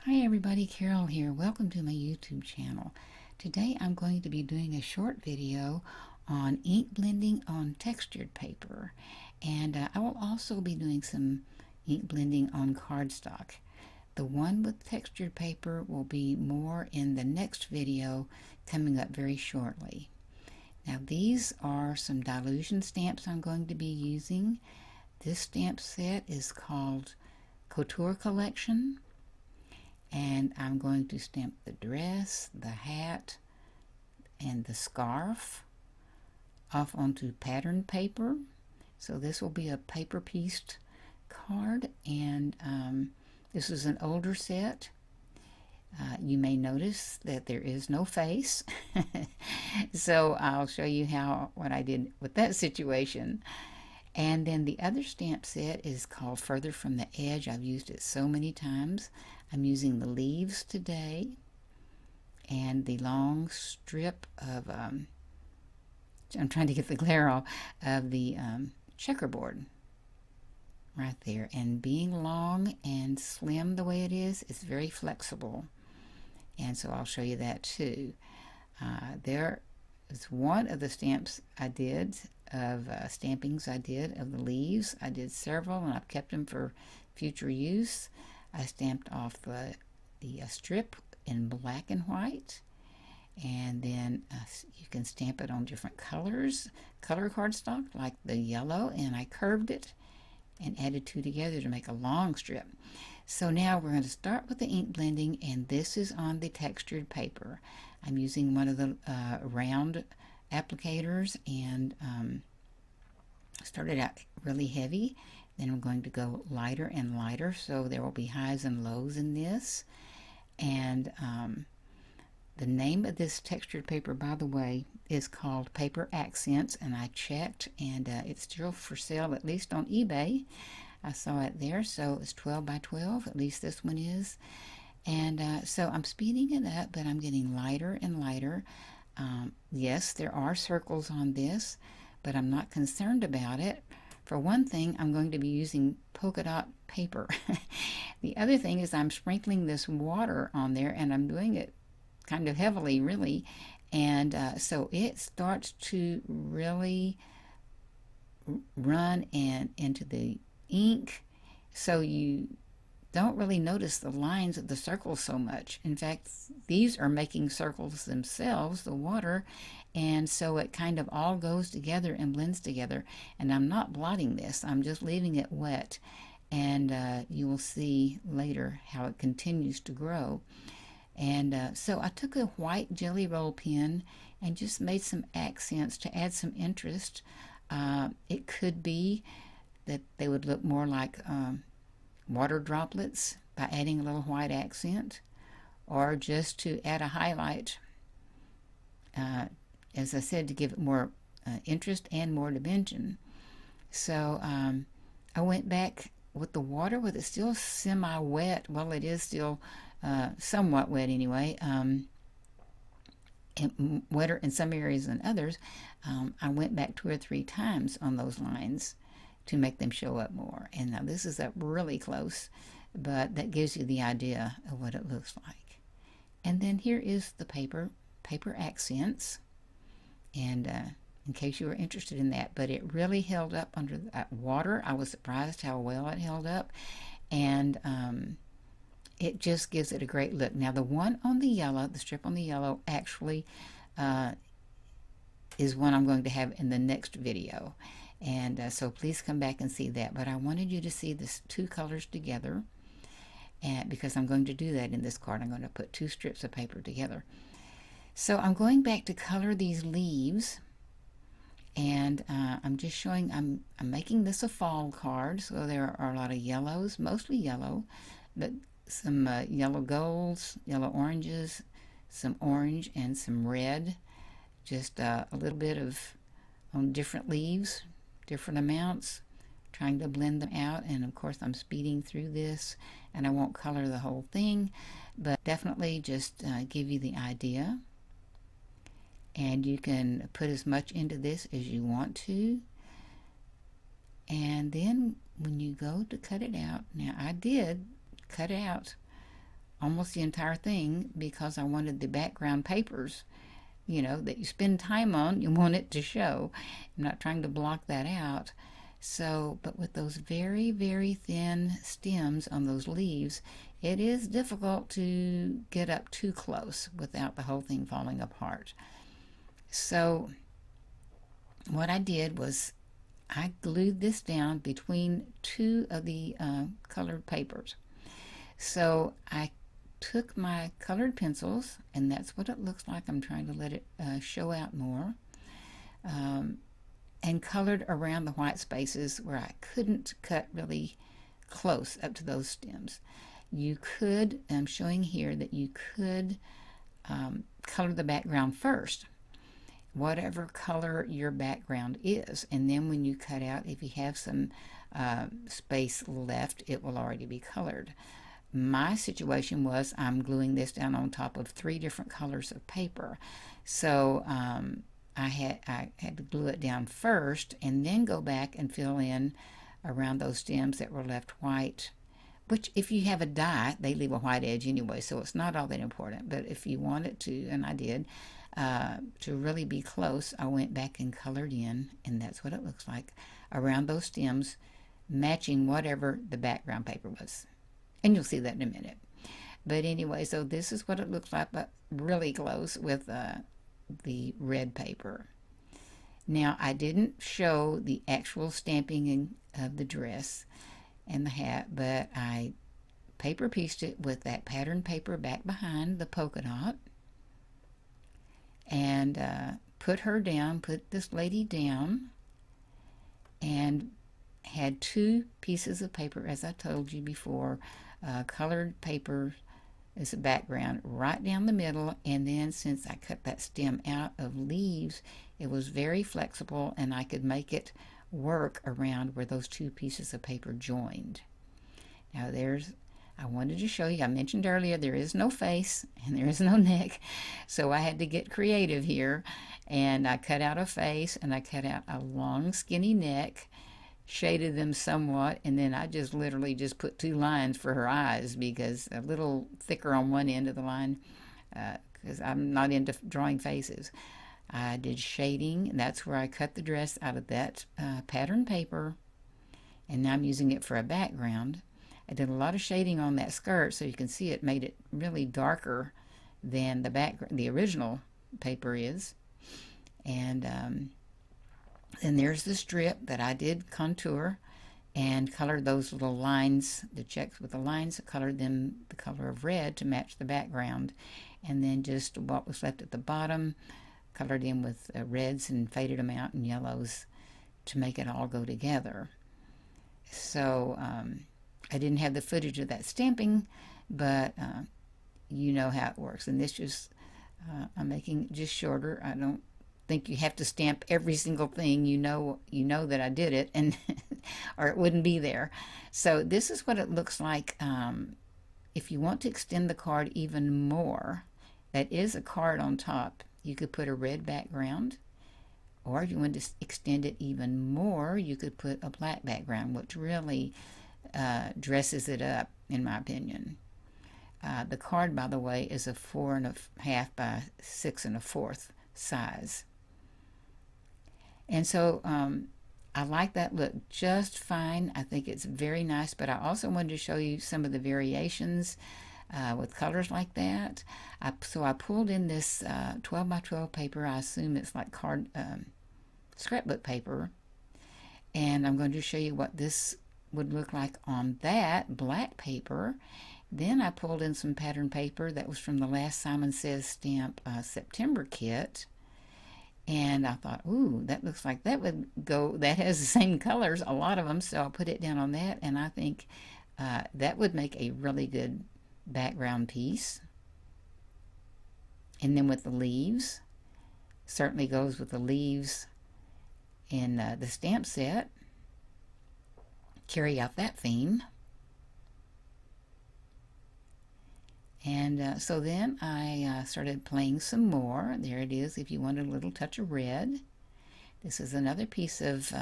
Hi everybody, Carol here. Welcome to my YouTube channel. Today I'm going to be doing a short video on ink blending on textured paper, and I will also be doing some ink blending on cardstock. The one with textured paper will be more in the next video coming up very shortly. Now these are some Dylusion stamps I'm going to be using. This stamp set is called Couture Collection. And I'm going to stamp the dress, the hat, and the scarf off onto pattern paper. So this will be a paper pieced card, and this is an older set. You may notice that there is no face. So I'll show you what I did with that situation. And then the other stamp set is called Further from the Edge. I've used it so many times. I'm using the leaves today and the long strip of, I'm trying to get the glare off, of the checkerboard right there. And being long and slim the way it is, it's very flexible. And so I'll show you that too. There is one of the stamps I did of stampings I did of the leaves. I did several and I've kept them for future use. I stamped off the strip in black and white, and then you can stamp it on different colors, color cardstock like the yellow, and I curved it and added two together to make a long strip. So now we're going to start with the ink blending, and this is on the textured paper. I'm using one of the round applicators, and started out really heavy. Then I'm going to go lighter and lighter, so there will be highs and lows in this. And the name of this textured paper, by the way, is called Paper Accents, and I checked, and it's still for sale, at least on eBay. I saw it there, so it's 12 by 12, at least this one is. And so I'm speeding it up, but I'm getting lighter and lighter. Yes, there are circles on this, but I'm not concerned about it. For one thing, I'm going to be using polka dot paper. The other thing is I'm sprinkling this water on there, and I'm doing it kind of heavily, really. And so it starts to really run into the ink, so you don't really notice the lines of the circles so much. In fact, these are making circles themselves, the water, and so it kind of all goes together and blends together. And I'm not blotting this, I'm just leaving it wet, and you will see later how it continues to grow. And so I took a white jelly roll pen and just made some accents to add some interest. It could be that they would look more like water droplets by adding a little white accent, or just to add a highlight, as I said, to give it more interest and more dimension. So I went back with the water, with it still semi-wet. Well, it is still somewhat wet anyway, and wetter in some areas than others. I went back 2 or 3 times on those lines to make them show up more. And now this is up really close, but that gives you the idea of what it looks like. And then here is the paper accents, and in case you were interested in that, but it really held up under that water. I was surprised how well it held up, and it just gives it a great look. Now the one on the yellow, the strip on the yellow, actually is one I'm going to have in the next video. And so please come back and see that. But I wanted you to see this 2 colors together, and because I'm going to do that in this card. I'm going to put 2 strips of paper together. So I'm going back to color these leaves, and I'm just showing, I'm making this a fall card, so there are a lot of yellows, mostly yellow, but some yellow golds, yellow oranges, some orange, and some red. Just a little bit of on different leaves, different amounts, trying to blend them out. And of course I'm speeding through this, and I won't color the whole thing, but definitely just give you the idea. And you can put as much into this as you want to, and then when you go to cut it out, now I did cut out almost the entire thing because I wanted the background papers, you know, that you spend time on, you want it to show. I'm not trying to block that out. So, but with those very, very thin stems on those leaves, it is difficult to get up too close without the whole thing falling apart. So what I did was I glued this down between two of the colored papers. So I took my colored pencils, and that's what it looks like. I'm trying to let it show out more, and colored around the white spaces where I couldn't cut really close up to those stems. You could, I'm showing here that you could color the background first, whatever color your background is, and then when you cut out, if you have some space left, it will already be colored. My situation was I'm gluing this down on top of 3 different colors of paper, so I had to glue it down first and then go back and fill in around those stems that were left white, which if you have a die, they leave a white edge anyway, so it's not all that important. But if you want it to, and I did, to really be close, I went back and colored in, and that's what it looks like around those stems, matching whatever the background paper was. And you'll see that in a minute. But anyway, so this is what it looks like, but really close with the red paper. Now, I didn't show the actual stamping of the dress and the hat, but I paper pieced it with that pattern paper back behind the polka dot, and put her down, put this lady down, and had 2 pieces of paper, as I told you before, colored paper as a background right down the middle. And then since I cut that stem out of leaves, it was very flexible and I could make it work around where those 2 pieces of paper joined. Now I wanted to show you, I mentioned earlier there is no face and there is no neck, so I had to get creative here, and I cut out a face and I cut out a long skinny neck, shaded them somewhat, and then I just literally just put 2 lines for her eyes, because a little thicker on one end of the line, because I'm not into drawing faces. I did shading, and that's where I cut the dress out of that pattern paper, and now I'm using it for a background. I did a lot of shading on that skirt, so you can see it made it really darker than the original paper is. And then there's the strip that I did contour and colored those little lines, the checks with the lines, colored them the color of red to match the background. And then just what was left at the bottom, colored in with reds and faded them out in yellows to make it all go together. So I didn't have the footage of that stamping, but you know how it works. And this just, I'm making it just shorter. I don't think you have to stamp every single thing. You know that I did it, and or it wouldn't be there. So this is what it looks like. If you want to extend the card even more, that is a card on top. You could put a red background, or if you want to extend it even more, you could put a black background, which really dresses it up, in my opinion. The card, by the way, is a 4.5 by 6 1/4 size. And so I like that look just fine. I think it's very nice, but I also wanted to show you some of the variations with colors like that. So I pulled in this 12 by 12 paper. I assume it's like scrapbook paper. And I'm going to show you what this would look like on that black paper. Then I pulled in some pattern paper that was from the last Simon Says stamp September kit. And I thought, ooh, that looks like that would go, that has the same colors, a lot of them, so I'll put it down on that, and I think that would make a really good background piece. And then with the leaves, certainly goes with the leaves in the stamp set. Carry out that theme. And so then I started playing some more. There it is, if you want a little touch of red. This is another piece of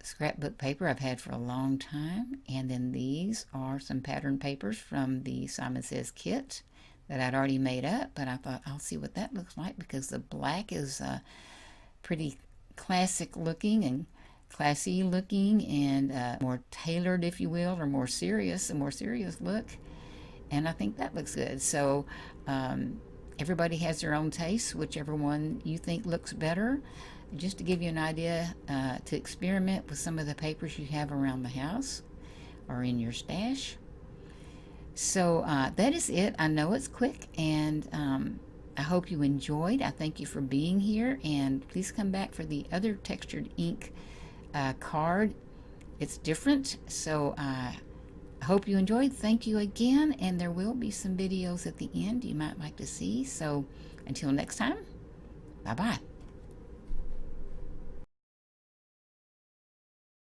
scrapbook paper I've had for a long time. And then these are some pattern papers from the Simon Says kit that I'd already made up, but I thought I'll see what that looks like because the black is pretty classic looking and classy looking and more tailored, if you will, or more serious, a more serious look. And I think that looks good. So everybody has their own taste, whichever one you think looks better. Just to give you an idea, to experiment with some of the papers you have around the house or in your stash. So that is it. I know it's quick, and I hope you enjoyed. I thank you for being here, and please come back for the other textured ink card. It's different, so I hope you enjoyed. Thank you again, and there will be some videos at the end you might like to see. So until next time, bye-bye.